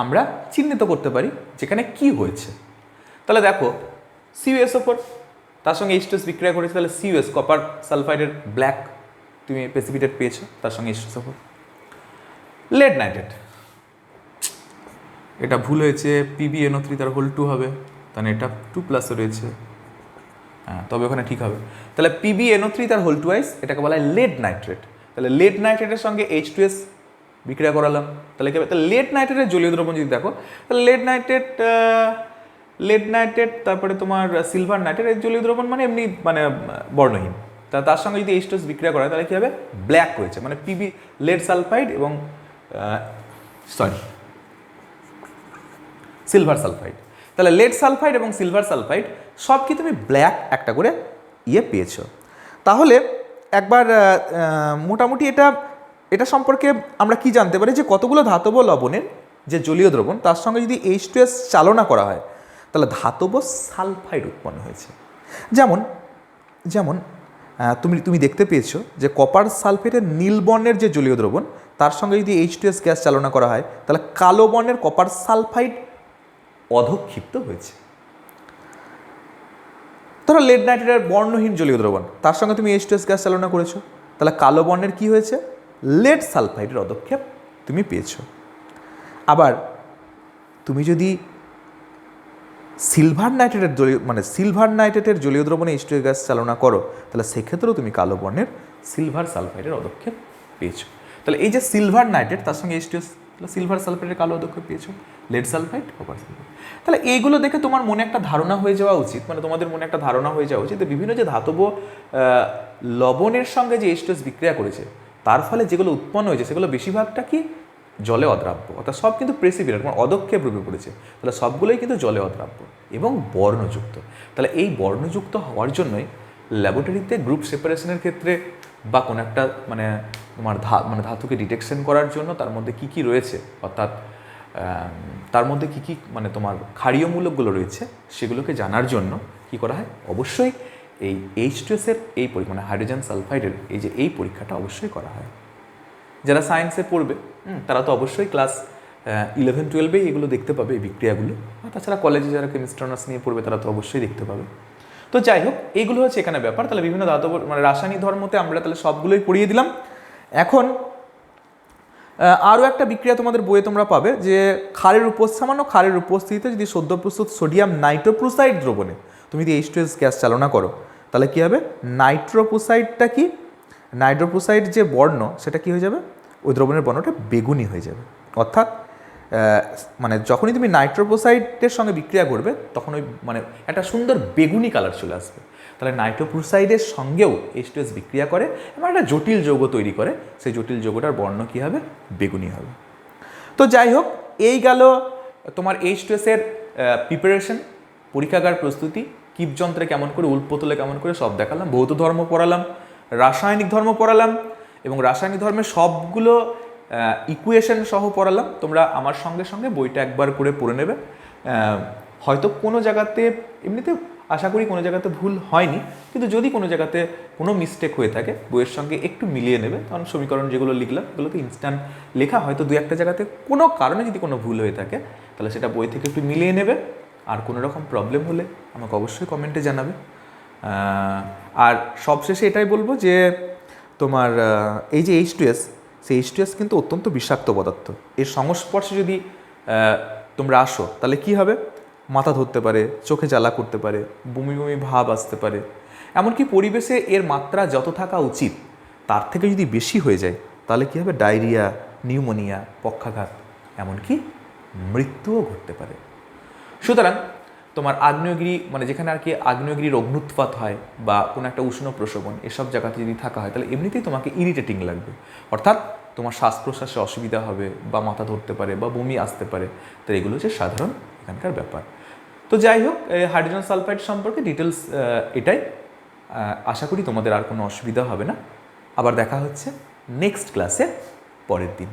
আমরা চিহ্নিত করতে পারি যেখানে কি হয়েছে। তাহলে দেখো CuSO4 তার সঙ্গে H2S বিক্রিয়া করেছে, তাহলে CuS কপার সালফাইডের ব্ল্যাক তুমি প্রেসিপিটেট পেয়েছো তার সঙ্গে H2SO4। লেড নাইট্রেট, এটা ভুল হয়েছে, PbNO3 তার হোল 2 হবে, তাহলে এটা 2+ রয়েছে, হ্যাঁ তবে ওখানে ঠিক হবে। তাহলে PbNO3 তার হোল 2 এটাকে বলা হয় লেড নাইট্রেট। তাহলে লেড নাইট্রেটের সঙ্গে H2S বিক্রিয়া করালাম, তাহলে কি হবে, তাহলে লেড নাইট্রেটের জলীয় দ্রবণ যদি দেখো, তাহলে লেড নাইট্রেট তারপরে তোমার সিলভার নাইট্রেট এর জলীয় দ্রবণ মানে এমনি মানে বর্ণহীন, তার সঙ্গে যদি H2S বিক্রিয়া করা হয় তাহলে কি হবে ব্ল্যাক রয়েছে, মানে লেড সালফাইড এবং সিলভার সালফাইড। তাহলে লেড সালফাইড এবং সিলভার সালফাইড সব কি তুমি ব্ল্যাক একটা করে পেয়েছো। তাহলে একবার মোটামুটি এটা সম্পর্কে আমরা কি জানতে পারি যে কতগুলো ধাতব লবণের যে জলীয় দ্রবণ তার সঙ্গে যদি H2S চালনা করা হয় তাহলে ধাতব সালফাইড উৎপন্ন হয়েছে। যেমন তুমি দেখতে পেয়েছো যে কপার সালফেটের নীল বর্ণের যে জলীয় দ্রবণ তার সঙ্গে যদি H2S গ্যাস চালনা করা হয় তাহলে কালো বর্ণের কপার সালফাইড অধক্ষিপ্ত হয়েছে। ধরো লেড নাইট্রেটের বর্ণহীন জলীয় দ্রবণ তার সঙ্গে তুমি H2S গ্যাস চালনা করেছো, তাহলে কালো বর্ণের কি হয়েছে লেড সালফাইডের অধক্ষেপ তুমি পেয়েছো। আবার তুমি যদি সিলভার নাইট্রেটের জলীয় দ্রবণে H2S গ্যাস চালনা করো তাহলে সেক্ষেত্রেও তুমি কালো বর্ণের সিলভার সালফাইডের অধক্ষেপ পেয়েছো। তাহলে এই যে সিলভার নাইট্রেট তার সঙ্গে H2S, সিলভার সালফাইডের কালো অধক্ষেপ পেয়েছো, লেড সালফাইড কপার সালফাইড। তাহলে এইগুলো দেখে তোমার মনে একটা ধারণা হয়ে যাওয়া উচিত, মানে তোমাদের মনে একটা ধারণা হয়ে যাওয়া উচিত বিভিন্ন যে ধাতব লবণের সঙ্গে যে H2S বিক্রিয়া করেছে তার ফলে যেগুলো উৎপন্ন হয়েছে সেগুলো বেশিরভাগটা কি জলে অদ্রাব্য, অর্থাৎ সব কিন্তু প্রেসিপিটেট মানে অধক্ষেপ রূপে পড়েছে। তাহলে সবগুলোই কিন্তু জলে অদ্রাব্য এবং বর্ণযুক্ত। তাহলে এই বর্ণযুক্ত হওয়ার জন্যই ল্যাবরেটরিতে গ্রুপ সেপারেশনের ক্ষেত্রে বা কোনো একটা মানে তোমার ধাতুকে ডিটেকশন করার জন্য তার মধ্যে কি কি রয়েছে, অর্থাৎ তার মধ্যে কি কি মানে তোমার ক্ষারীয় মূলকগুলো রয়েছে সেগুলোকে জানার জন্য কি করা হয়, অবশ্যই এই H2S এর এই মানে হাইড্রোজেন সালফাইডের এই পরীক্ষাটা অবশ্যই করা হয়। যারা সায়েন্সে পড়বে তারা তো অবশ্যই ক্লাস 11-12 এগুলো দেখতে পাবে, এই বিক্রিয়াগুলো। আর তাছাড়া কলেজে যারা কেমিস্ট্রি অনার্স নিয়ে পড়বে তারা তো অবশ্যই দেখতে পাবে। তো যাই হোক, এইগুলো হচ্ছে এখানে ব্যাপার। তাহলে বিভিন্ন ধাতব মানে রাসায়নিক ধর্মতে আমরা তাহলে সবগুলোই পড়িয়ে দিলাম। এখন আরও একটা বিক্রিয়া তোমাদের বইয়ে তোমরা পাবে যে সামান্য ক্ষারের উপস্থিতিতে যদি সদ্য প্রস্তুত সোডিয়াম নাইট্রোপ্রোসাইড দ্রবণে তুমি যদি H2S গ্যাস চালনা করো, তাহলে কী হবে, নাইট্রোপ্রোসাইডটা কি, নাইট্রোপ্রোসাইড যে বর্ণ সেটা কি হয়ে যাবে, ওই দ্রবণের বর্ণটা বেগুনি হয়ে যাবে। অর্থাৎ মানে যখনই তুমি নাইট্রোপ্রোসাইডের সঙ্গে বিক্রিয়া করবে তখন ওই মানে একটা সুন্দর বেগুনি কালার চলে আসবে। তাহলে নাইট্রোপ্রোসাইডের সঙ্গেও H2S বিক্রিয়া করে এবং একটা জটিল যৌগ তৈরি করে, সেই জটিল যৌগটার বর্ণ কী হবে, বেগুনি হবে। তো যাই হোক, এই গেল তোমার H2S এর প্রিপারেশন, পরীক্ষাগার প্রস্তুতি, কিপ যন্ত্রে কেমন করে, উল্পতলে কেমন করে, সব দেখালাম। ভৌত ধর্ম পড়ালাম, রাসায়নিক ধর্ম পড়ালাম এবং রাসায়নিক ধর্মের সবগুলো ইকুয়েশন সহ পড়ালাম। তোমরা আমার সঙ্গে সঙ্গে বইটা একবার করে পড়ে নেবে। হয়তো কোনো জায়গাতে এমনিতে আশা করি কোনো জায়গাতে ভুল হয়নি, কিন্তু যদি কোনো জায়গাতে কোনো মিস্টেক হয়ে থাকে বইয়ের সঙ্গে একটু মিলিয়ে নেবে, কারণ সমীকরণ যেগুলো লিখলাম এগুলো তো ইনস্ট্যান্ট লেখা, হয়তো দু একটা জায়গাতে কোনো কারণে যদি কোনো ভুল হয়ে থাকে তাহলে সেটা বই থেকে একটু মিলিয়ে নেবে। আর কোনো রকম প্রবলেম হলে আমাকে অবশ্যই কমেন্টে জানাবে। আর সবশেষে এটাই বলবো যে তোমার এই যে H2S, সেই H2S কিন্তু অত্যন্ত বিষাক্ত পদার্থ। এর সংস্পর্শে যদি তোমরা আসো তাহলে কি হবে, মাথা ধরতে পারে, চোখে জ্বালা করতে পারে, বমি বমি ভাব আসতে পারে। এমনকি পরিবেশে এর মাত্রা যত থাকা উচিত তার থেকে যদি বেশি হয়ে যায় তাহলে কী হবে, ডায়রিয়া, নিউমোনিয়া, পক্ষাঘাত, এমনকি মৃত্যুও ঘটতে পারে। সুতরাং তোমার আগ্নেয়গিরি মানে যেখানে আর কি আগ্নেয়গিরির অগ্নুৎপাত হয় বা কোনো একটা উষ্ণ প্রশোভন, এসব জায়গাতে যদি থাকা হয় তাহলে এমনিতেই তোমাকে ইরিটেটিং লাগবে, অর্থাৎ তোমার শ্বাস প্রশ্বাসে অসুবিধা হবে বা মাথা ধরতে পারে বা বমি আসতে পারে। তো এগুলো হচ্ছে সাধারণ এখানকার ব্যাপার। তো যাই হোক, হাইড্রোজেন সালফাইড সম্পর্কে ডিটেলস এটাই। আশা করি তোমাদের আর কোনো অসুবিধা হবে না। আবার দেখা হচ্ছে নেক্সট ক্লাসে পরের দিন।